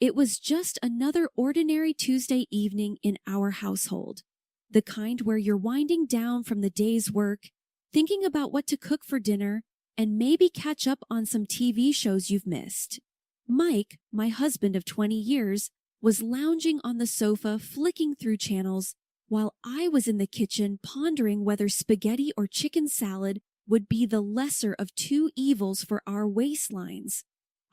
It was just another ordinary Tuesday evening in our household. The kind where you're winding down from the day's work, thinking about what to cook for dinner, and maybe catch up on some TV shows you've missed. Mike, my husband of 20 years, was lounging on the sofa flicking through channels while I was in the kitchen pondering whether spaghetti or chicken salad would be the lesser of two evils for our waistlines.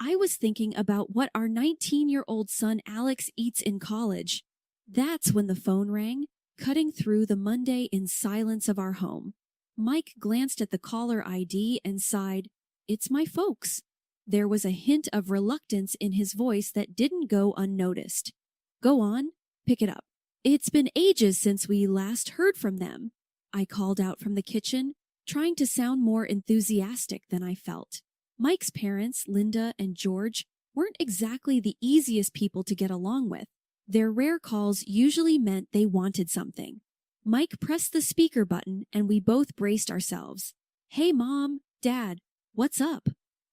I was thinking about what our 19-year-old son Alex eats in college. That's when the phone rang, cutting through the Monday in silence of our home. Mike glanced at the caller ID and sighed, "It's my folks." There was a hint of reluctance in his voice that didn't go unnoticed. "Go on, pick it up." "It's been ages since we last heard from them," I called out from the kitchen, trying to sound more enthusiastic than I felt. Mike's parents, Linda and George, weren't exactly the easiest people to get along with. Their rare calls usually meant they wanted something. Mike pressed the speaker button and we both braced ourselves. "Hey, Mom, Dad, what's up?"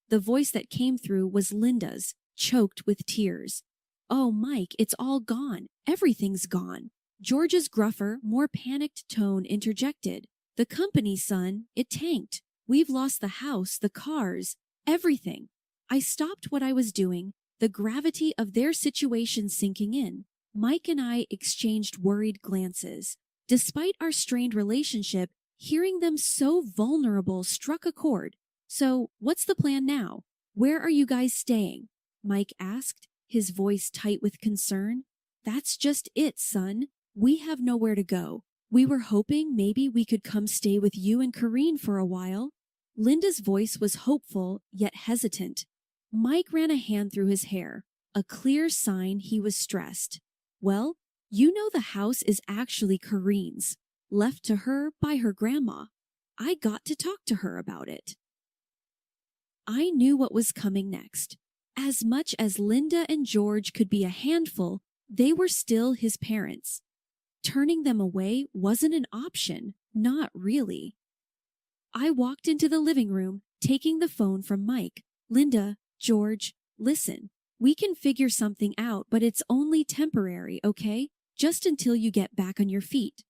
The voice that came through was Linda's, choked with tears. "Oh, Mike, it's all gone. Everything's gone." George's gruffer, more panicked tone interjected. "The company, son, it tanked. We've lost the house, the cars, everything." I stopped what I was doing, the gravity of their situation sinking in. Mike and I exchanged worried glances. Despite our strained relationship, hearing them so vulnerable struck a chord. "So, what's the plan now? Where are you guys staying?" Mike asked, his voice tight with concern. "That's just it, son. We have nowhere to go. We were hoping maybe we could come stay with you and Corrine for a while." Linda's voice was hopeful, yet hesitant. Mike ran a hand through his hair, a clear sign he was stressed. "Well, you know the house is actually Corrine's, left to her by her grandma. I got to talk to her about it." I knew what was coming next. As much as Linda and George could be a handful, they were still his parents. Turning them away wasn't an option, not really. I walked into the living room, taking the phone from Mike. "Linda, George, listen. We can figure something out, but it's only temporary, okay? Just until you get back on your feet."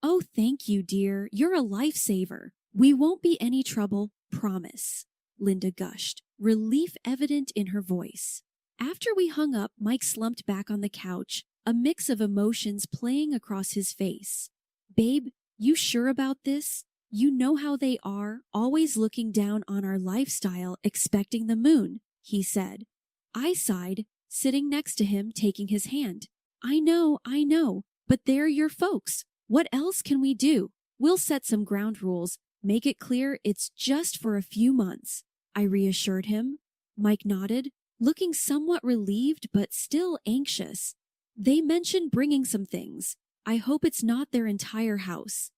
"Oh, thank you, dear. You're a lifesaver. We won't be any trouble, promise," Linda gushed, relief evident in her voice. After we hung up, Mike slumped back on the couch, a mix of emotions playing across his face. "Babe, you sure about this? You know how they are, always looking down on our lifestyle, expecting the moon," he said. I sighed, sitting next to him, taking his hand. I know, but they're your folks. What else can we do? We'll set some ground rules, make it clear it's just for a few months," I reassured him. Mike nodded, looking somewhat relieved but still anxious. "They mentioned bringing some things. I hope it's not their entire house."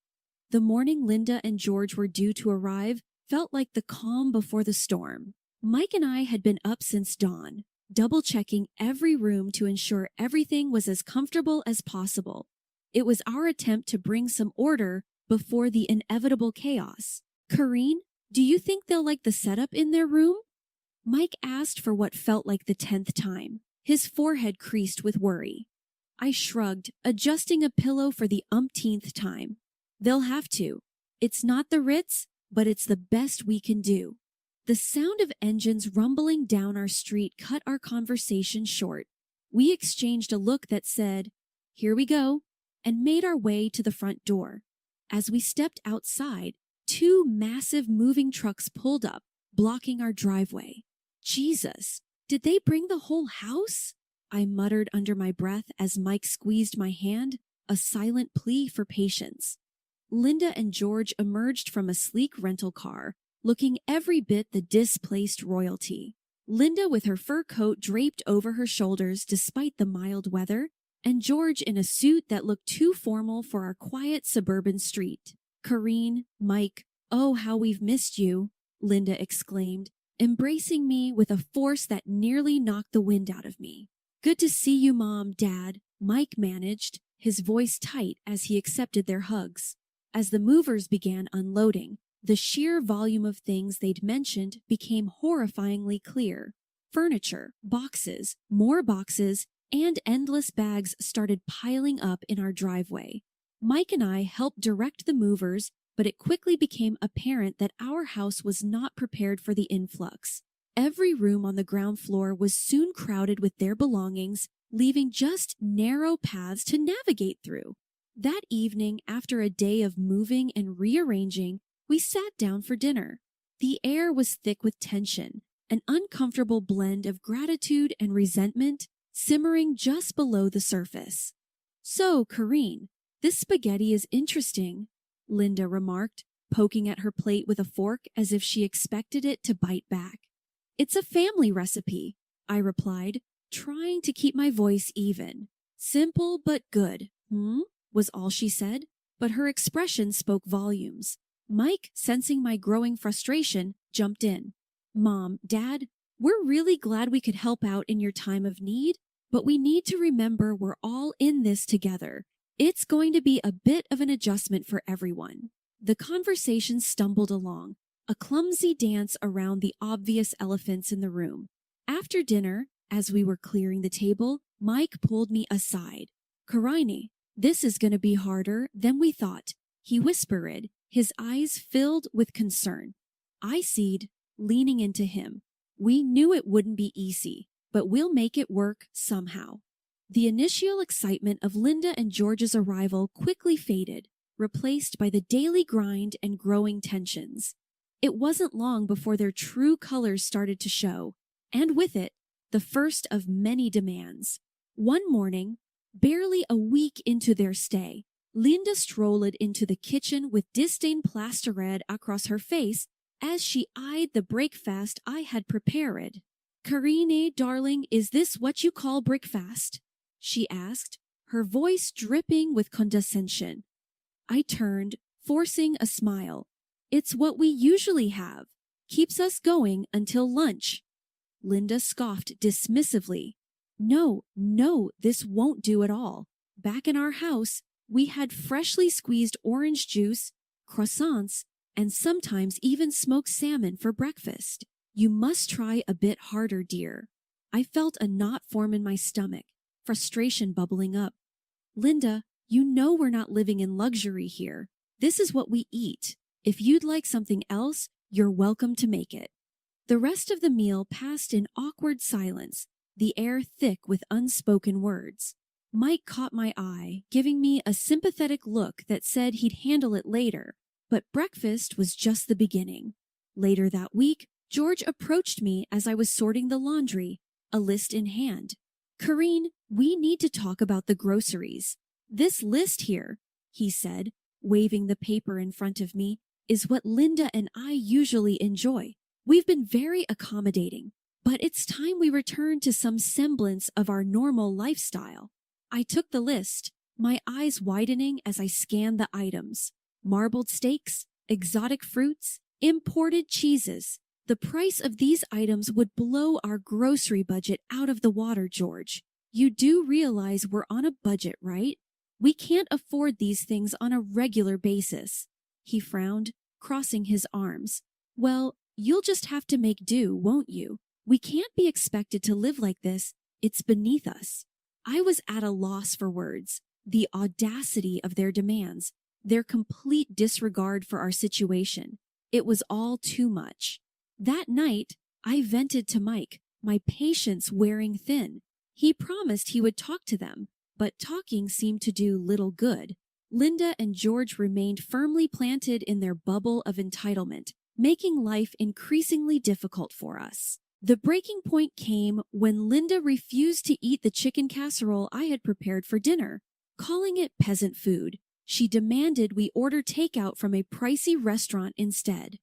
The morning Linda and George were due to arrive felt like the calm before the storm. Mike and I had been up since dawn, double-checking every room to ensure everything was as comfortable as possible. It was our attempt to bring some order before the inevitable chaos. "Corrine, do you think they'll like the setup in their room?" Mike asked for what felt like the 10th time. His forehead creased with worry. I shrugged, adjusting a pillow for the umpteenth time. "They'll have to. It's not the Ritz, but it's the best we can do." The sound of engines rumbling down our street cut our conversation short. We exchanged a look that said, "Here we go," and made our way to the front door. As we stepped outside, two massive moving trucks pulled up, blocking our driveway. "Jesus, did they bring the whole house?" I muttered under my breath as Mike squeezed my hand, a silent plea for patience. Linda and George emerged from a sleek rental car, looking every bit the displaced royalty. Linda with her fur coat draped over her shoulders despite the mild weather, and George in a suit that looked too formal for our quiet suburban street. "Corrine, Mike, oh, how we've missed you," Linda exclaimed, embracing me with a force that nearly knocked the wind out of me. "Good to see you, Mom, Dad," Mike managed, his voice tight as he accepted their hugs. As the movers began unloading, the sheer volume of things they'd mentioned became horrifyingly clear. Furniture, boxes, more boxes, and endless bags started piling up in our driveway. Mike and I helped direct the movers, but it quickly became apparent that our house was not prepared for the influx. Every room on the ground floor was soon crowded with their belongings, leaving just narrow paths to navigate through. That evening, after a day of moving and rearranging, we sat down for dinner. The air was thick with tension, an uncomfortable blend of gratitude and resentment simmering just below the surface. "So, Karine, this spaghetti is interesting," Linda remarked, poking at her plate with a fork as if she expected it to bite back. "It's a family recipe," I replied, trying to keep my voice even. "Simple but good, was all she said, but her expression spoke volumes. Mike, sensing my growing frustration, jumped in. "Mom, Dad, we're really glad we could help out in your time of need, but we need to remember we're all in this together. It's going to be a bit of an adjustment for everyone." The conversation stumbled along, a clumsy dance around the obvious elephants in the room. After dinner, as we were clearing the table, Mike pulled me aside. "Karine, this is going to be harder than we thought," he whispered, his eyes filled with concern. I seed, leaning into him. "We knew it wouldn't be easy, but we'll make it work somehow." The initial excitement of Linda and George's arrival quickly faded, replaced by the daily grind and growing tensions. It wasn't long before their true colors started to show, and with it, the first of many demands. One morning, barely a week into their stay, Linda strolled into the kitchen with disdain plastered across her face as she eyed the breakfast I had prepared. "Karine, darling, is this what you call breakfast?" she asked, her voice dripping with condescension. I turned, forcing a smile. "It's what we usually have. Keeps us going until lunch." Linda scoffed dismissively. No, this won't do at all. Back in our house, we had freshly squeezed orange juice, croissants, and sometimes even smoked salmon for breakfast. You must try a bit harder, dear." I felt a knot form in my stomach, frustration bubbling up. "Linda, you know we're not living in luxury here. This is what we eat. If you'd like something else, you're welcome to make it." The rest of the meal passed in awkward silence, the air thick with unspoken words. Mike caught my eye, giving me a sympathetic look that said he'd handle it later, but breakfast was just the beginning. Later that week, George approached me as I was sorting the laundry, a list in hand. "Karine, we need to talk about the groceries. This list here," he said, waving the paper in front of me, "is what Linda and I usually enjoy. We've been very accommodating, but it's time we return to some semblance of our normal lifestyle." I took the list, my eyes widening as I scanned the items. Marbled steaks, exotic fruits, imported cheeses. The price of these items would blow our grocery budget out of the water, George. You do realize we're on a budget, right? We can't afford these things on a regular basis. He frowned, crossing his arms. "Well, you'll just have to make do, won't you? We can't be expected to live like this. It's beneath us." I was at a loss for words. The audacity of their demands, their complete disregard for our situation. It was all too much. That night, I vented to Mike, my patience wearing thin. He promised he would talk to them, but talking seemed to do little good. Linda and George remained firmly planted in their bubble of entitlement, making life increasingly difficult for us. The breaking point came when Linda refused to eat the chicken casserole I had prepared for dinner, calling it peasant food. She demanded we order takeout from a pricey restaurant instead.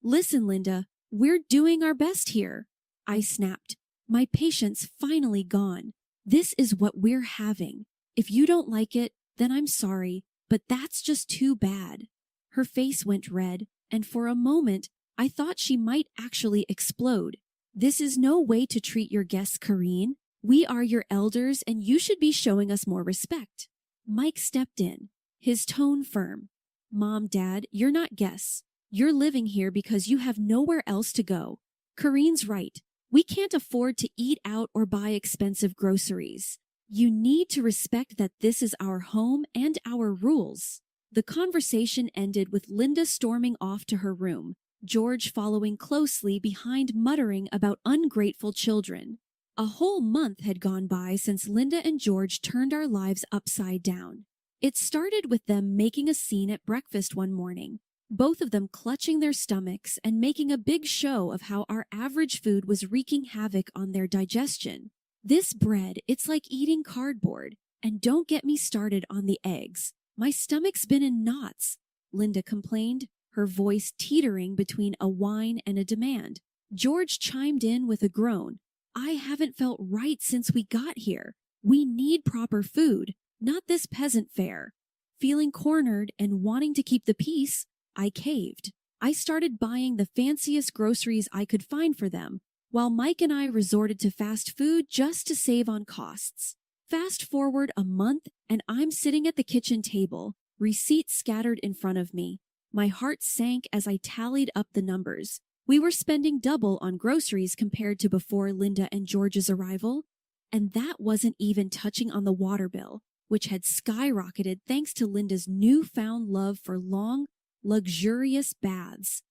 "Listen, Linda, we're doing our best here," I snapped, my patience finally gone. "This is what we're having. If you don't like it, then I'm sorry, but that's just too bad." Her face went red, and for a moment, I thought she might actually explode. "This is no way to treat your guests, Karine. We are your elders, and you should be showing us more respect." Mike stepped in, his tone firm. "Mom, Dad, you're not guests. You're living here because you have nowhere else to go. Karine's right. We can't afford to eat out or buy expensive groceries. You need to respect that this is our home and our rules." The conversation ended with Linda storming off to her room, George following closely behind, muttering about ungrateful children. A whole month had gone by since Linda and George turned our lives upside down. It started with them making a scene at breakfast one morning, both of them clutching their stomachs and making a big show of how our average food was wreaking havoc on their digestion. "This bread, it's like eating cardboard. And don't get me started on the eggs. My stomach's been in knots," Linda complained, her voice teetering between a whine and a demand. George chimed in with a groan. "I haven't felt right since we got here. We need proper food, not this peasant fare." Feeling cornered and wanting to keep the peace, I caved. I started buying the fanciest groceries I could find for them, while Mike and I resorted to fast food just to save on costs. Fast forward a month, and I'm sitting at the kitchen table, receipts scattered in front of me. My heart sank as I tallied up the numbers. We were spending double on groceries compared to before Linda and George's arrival, and that wasn't even touching on the water bill, which had skyrocketed thanks to Linda's newfound love for long, luxurious baths.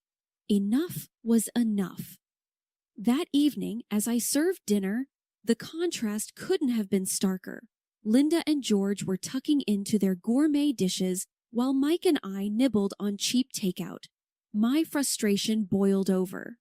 Enough was enough. That evening, as I served dinner, the contrast couldn't have been starker. Linda and George were tucking into their gourmet dishes while Mike and I nibbled on cheap takeout. My frustration boiled over.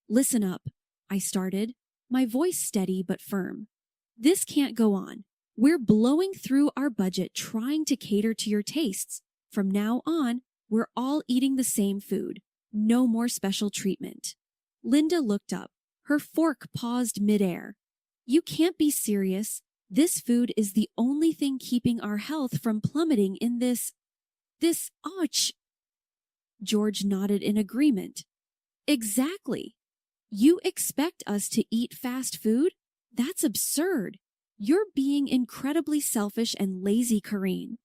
"Listen up," I started, my voice steady but firm. "This can't go on. We're blowing through our budget trying to cater to your tastes. From now on, we're all eating the same food. No more special treatment." Linda looked up. Her fork paused midair. "You can't be serious. This food is the only thing keeping our health from plummeting in this, ouch." George nodded in agreement. "Exactly. You expect us to eat fast food? That's absurd. You're being incredibly selfish and lazy, Karine."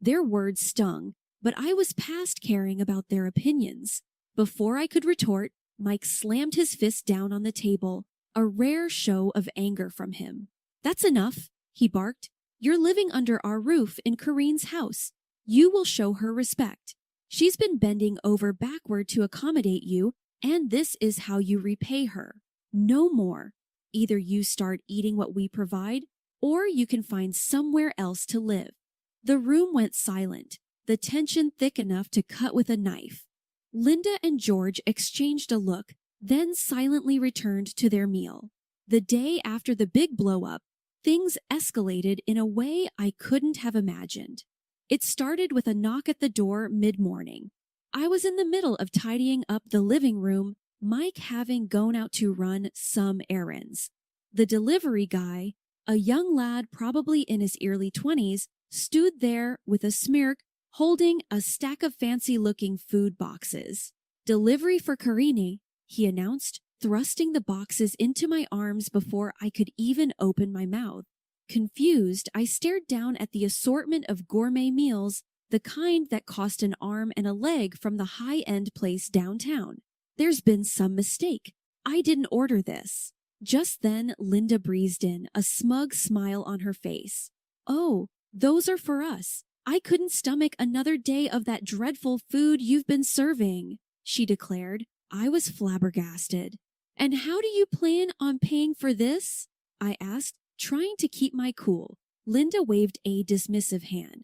Their words stung, but I was past caring about their opinions. Before I could retort, Mike slammed his fist down on the table, a rare show of anger from him. "That's enough," he barked. "You're living under our roof in Karine's house. You will show her respect. She's been bending over backward to accommodate you, and this is how you repay her. No more. Either you start eating what we provide, or you can find somewhere else to live." The room went silent, the tension thick enough to cut with a knife. Linda and George exchanged a look, then silently returned to their meal. The day after the big blow-up, things escalated in a way I couldn't have imagined. It started with a knock at the door mid-morning. I was in the middle of tidying up the living room, Mike having gone out to run some errands. The delivery guy, a young lad probably in his early 20s, stood there with a smirk, holding a stack of fancy-looking food boxes. "Delivery for Karine," he announced, thrusting the boxes into my arms before I could even open my mouth. Confused, I stared down at the assortment of gourmet meals, the kind that cost an arm and a leg from the high-end place downtown. "There's been some mistake. I didn't order this." Just then, Linda breezed in, a smug smile on her face. "Oh, those are for us. I couldn't stomach another day of that dreadful food you've been serving," she declared. I was flabbergasted. "And how do you plan on paying for this?" I asked, trying to keep my cool. Linda waved a dismissive hand.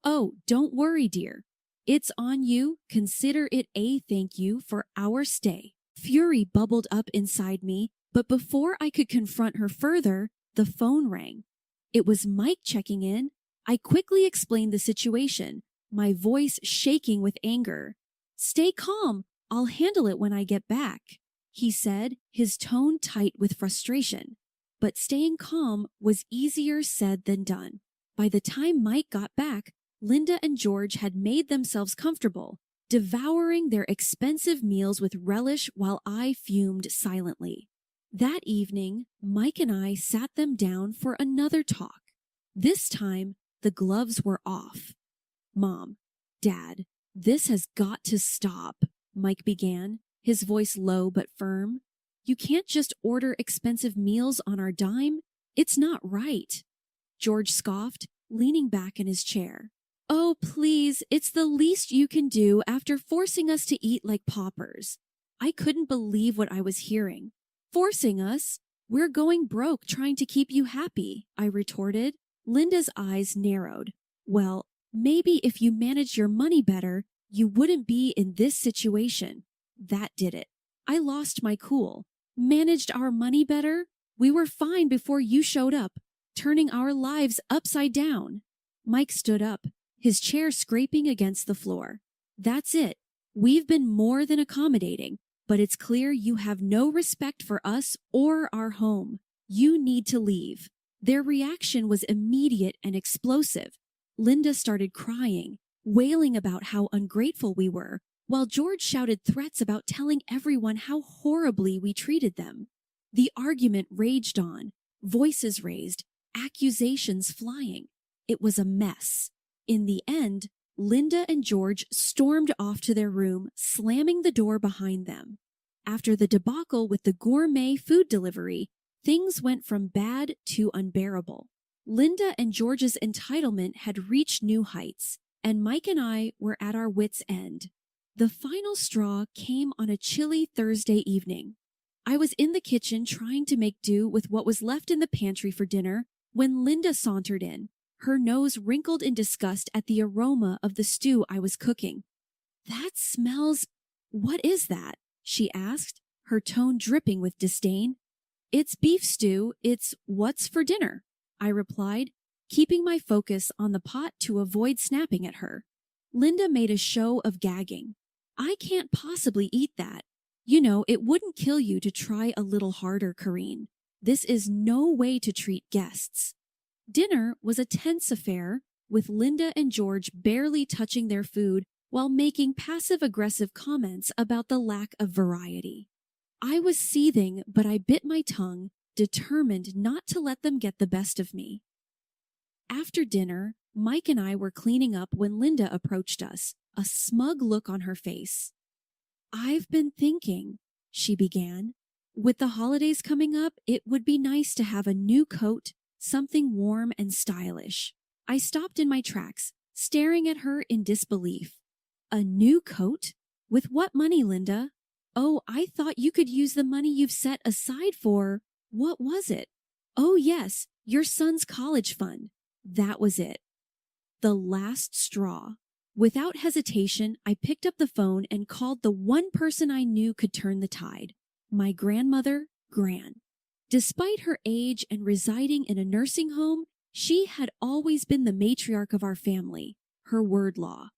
"Oh, don't worry, dear. It's on you. Consider it a thank you for our stay." Fury bubbled up inside me, but before I could confront her further, the phone rang. It was Mike checking in. I quickly explained the situation, my voice shaking with anger. "Stay calm. I'll handle it when I get back," he said, his tone tight with frustration. But staying calm was easier said than done. By the time Mike got back, Linda and George had made themselves comfortable, devouring their expensive meals with relish while I fumed silently. That evening, Mike and I sat them down for another talk. This time, the gloves were off. "Mom, Dad, this has got to stop," Mike began, his voice low but firm. You can't just order expensive meals on our dime. It's not right. George scoffed, leaning back in his chair. Oh, please, it's the least you can do after forcing us to eat like paupers. I couldn't believe what I was hearing. Forcing us? We're going broke trying to keep you happy, I retorted. Linda's eyes narrowed. Well, maybe if you managed your money better, you wouldn't be in this situation. That did it. I lost my cool. Managed our money better? We were fine before you showed up, turning our lives upside down. Mike stood up, his chair scraping against the floor. That's it. We've been more than accommodating, but it's clear you have no respect for us or our home. You need to leave. Their reaction was immediate and explosive. Linda started crying, wailing about how ungrateful we were, while George shouted threats about telling everyone how horribly we treated them. The argument raged on, voices raised, accusations flying. It was a mess. In the end, Linda and George stormed off to their room, slamming the door behind them. After the debacle with the gourmet food delivery, things went from bad to unbearable. Linda and George's entitlement had reached new heights, and Mike and I were at our wits' end. The final straw came on a chilly Thursday evening. I was in the kitchen trying to make do with what was left in the pantry for dinner when Linda sauntered in, her nose wrinkled in disgust at the aroma of the stew I was cooking. That smells... What is that? She asked, her tone dripping with disdain. It's beef stew. It's what's for dinner, I replied, keeping my focus on the pot to avoid snapping at her. Linda made a show of gagging. I can't possibly eat that. You know, it wouldn't kill you to try a little harder, Corrine. This is no way to treat guests. Dinner was a tense affair, with Linda and George barely touching their food while making passive-aggressive comments about the lack of variety. I was seething, but I bit my tongue, determined not to let them get the best of me. After dinner, Mike and I were cleaning up when Linda approached us, a smug look on her face. I've been thinking, she began. With the holidays coming up, it would be nice to have a new coat, something warm and stylish. I stopped in my tracks, staring at her in disbelief. A new coat? With what money, Linda? Oh, I thought you could use the money you've set aside for... What was it? Oh, yes, your son's college fund. That was it. The last straw. Without hesitation, I picked up the phone and called the one person I knew could turn the tide. My grandmother, Gran. Despite her age and residing in a nursing home, she had always been the matriarch of our family, her word law.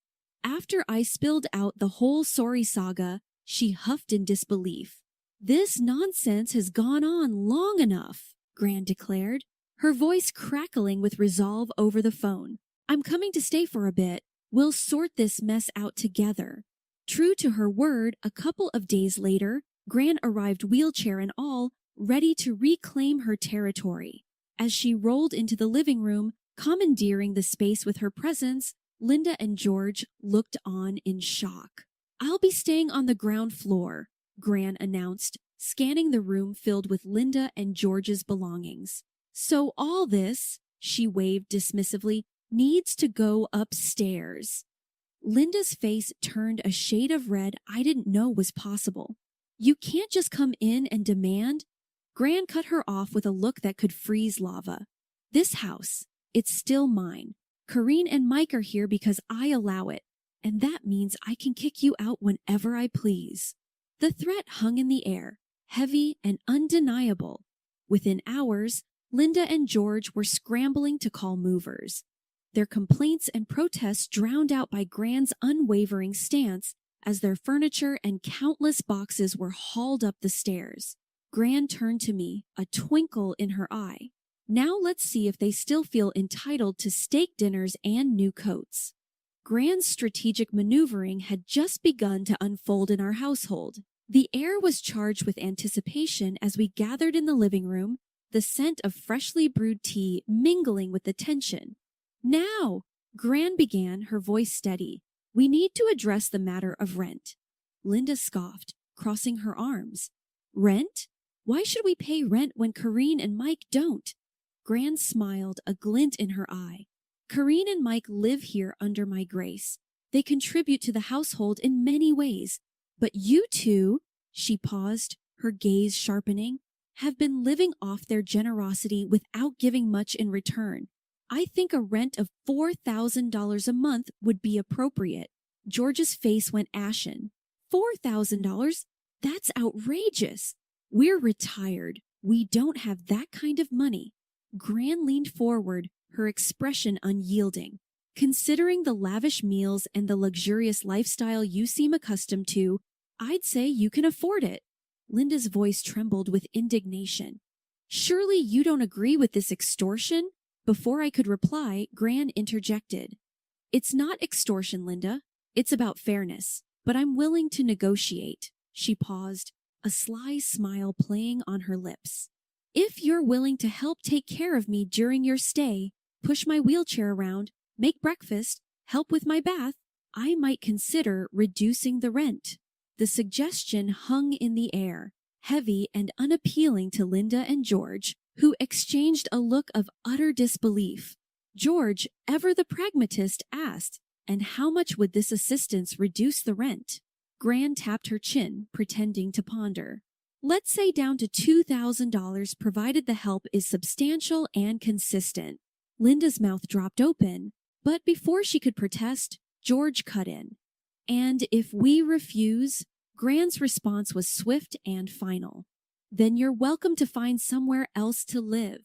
After I spilled out the whole sorry saga, she huffed in disbelief. This nonsense has gone on long enough, Gran declared, her voice crackling with resolve over the phone. I'm coming to stay for a bit. We'll sort this mess out together. True to her word, a couple of days later, Gran arrived wheelchair and all, ready to reclaim her territory. As she rolled into the living room, commandeering the space with her presence, Linda and George looked on in shock. I'll be staying on the ground floor, Gran announced, scanning the room filled with Linda and George's belongings. So all this, she waved dismissively, needs to go upstairs. Linda's face turned a shade of red I didn't know was possible. You can't just come in and demand. Gran cut her off with a look that could freeze lava. This house, it's still mine. Corrine and Mike are here because I allow it, and that means I can kick you out whenever I please. The threat hung in the air, heavy and undeniable. Within hours, Linda and George were scrambling to call movers. Their complaints and protests drowned out by Gran's unwavering stance as their furniture and countless boxes were hauled up the stairs. Gran turned to me, a twinkle in her eye. Now let's see if they still feel entitled to steak dinners and new coats. Gran's strategic maneuvering had just begun to unfold in our household. The air was charged with anticipation as we gathered in the living room, the scent of freshly brewed tea mingling with the tension. Now, Gran began, her voice steady. We need to address the matter of rent. Linda scoffed, crossing her arms. Rent? Why should we pay rent when Corrine and Mike don't? Gran smiled, a glint in her eye. Corrine and Mike live here under my grace. They contribute to the household in many ways. But you two, she paused, her gaze sharpening, have been living off their generosity without giving much in return. I think a rent of $4,000 a month would be appropriate. George's face went ashen. $4,000? That's outrageous. We're retired. We don't have that kind of money. Gran leaned forward, her expression unyielding. Considering the lavish meals and the luxurious lifestyle you seem accustomed to, I'd say you can afford it. Linda's voice trembled with indignation. Surely you don't agree with this extortion? Before I could reply, Gran interjected. It's not extortion, Linda. It's about fairness. But I'm willing to negotiate. She paused, a sly smile playing on her lips. If you're willing to help take care of me during your stay, push my wheelchair around, make breakfast, help with my bath, I might consider reducing the rent. The suggestion hung in the air, heavy and unappealing to Linda and George, who exchanged a look of utter disbelief. George, ever the pragmatist, asked, and how much would this assistance reduce the rent? Gran tapped her chin, pretending to ponder. Let's say down to $2,000 provided the help is substantial and consistent. Linda's mouth dropped open, but before she could protest, George cut in. And if we refuse? Gran's response was swift and final. Then you're welcome to find somewhere else to live.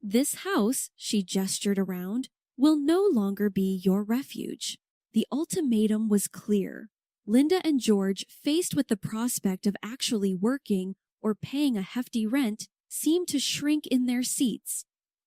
This house, she gestured around, will no longer be your refuge. The ultimatum was clear. Linda and George, faced with the prospect of actually working or paying a hefty rent, seemed to shrink in their seats.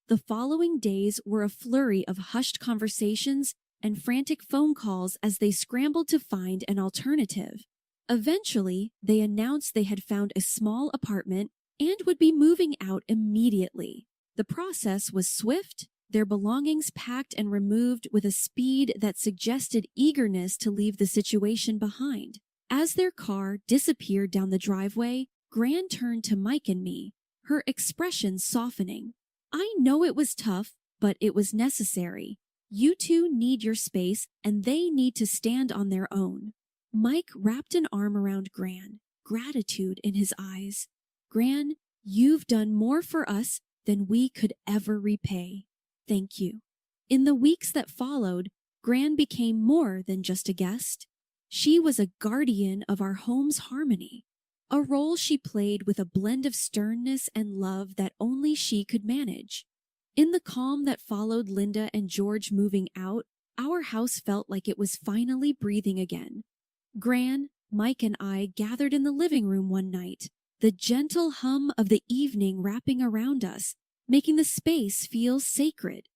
The following days were a flurry of hushed conversations and frantic phone calls as they scrambled to find an alternative. Eventually, they announced they had found a small apartment and would be moving out immediately. The process was swift, their belongings packed and removed with a speed that suggested eagerness to leave the situation behind. As their car disappeared down the driveway, Gran turned to Mike and me, her expression softening. I know it was tough, but it was necessary. You two need your space, and they need to stand on their own. Mike wrapped an arm around Gran, gratitude in his eyes. Gran, you've done more for us than we could ever repay. Thank you. In the weeks that followed, Gran became more than just a guest. She was a guardian of our home's harmony, a role she played with a blend of sternness and love that only she could manage. In the calm that followed Linda and George moving out, our house felt like it was finally breathing again. Gran, Mike, and I gathered in the living room one night, the gentle hum of the evening wrapping around us, making the space feel sacred.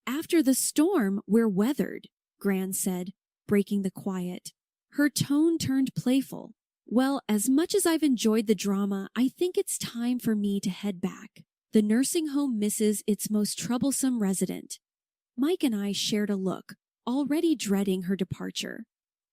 After the storm, we're weathered, Gran said, breaking the quiet. Her tone turned playful. Well, as much as I've enjoyed the drama, I think it's time for me to head back. The nursing home misses its most troublesome resident. Mike and I shared a look, already dreading her departure.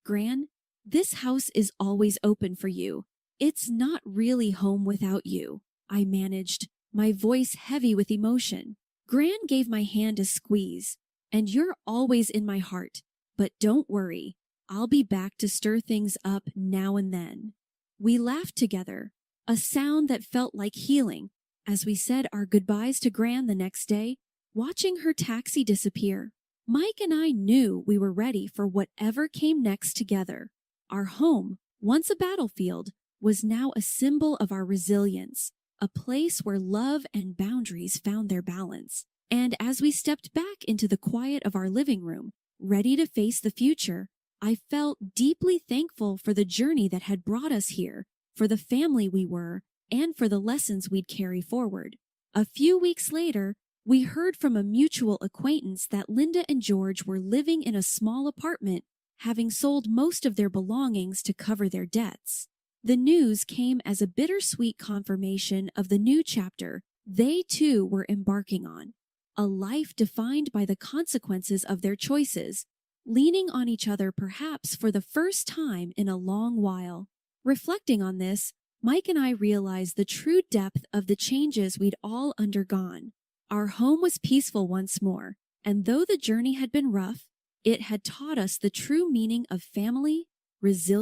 Gran, this house is always open for you. It's not really home without you, I managed, my voice heavy with emotion. Gran gave my hand a squeeze. And you're always in my heart. But don't worry, I'll be back to stir things up now and then. We laughed together, a sound that felt like healing, as we said our goodbyes to Gran the next day, watching her taxi disappear. Mike and I knew we were ready for whatever came next together. Our home, once a battlefield, was now a symbol of our resilience, a place where love and boundaries found their balance. And as we stepped back into the quiet of our living room, ready to face the future, I felt deeply thankful for the journey that had brought us here, for the family we were, and for the lessons we'd carry forward. A few weeks later, we heard from a mutual acquaintance that Linda and George were living in a small apartment, having sold most of their belongings to cover their debts. The news came as a bittersweet confirmation of the new chapter they too were embarking on, a life defined by the consequences of their choices, leaning on each other perhaps for the first time in a long while. Reflecting on this, Mike and I realized the true depth of the changes we'd all undergone. Our home was peaceful once more, and though the journey had been rough, it had taught us the true meaning of family, resilience,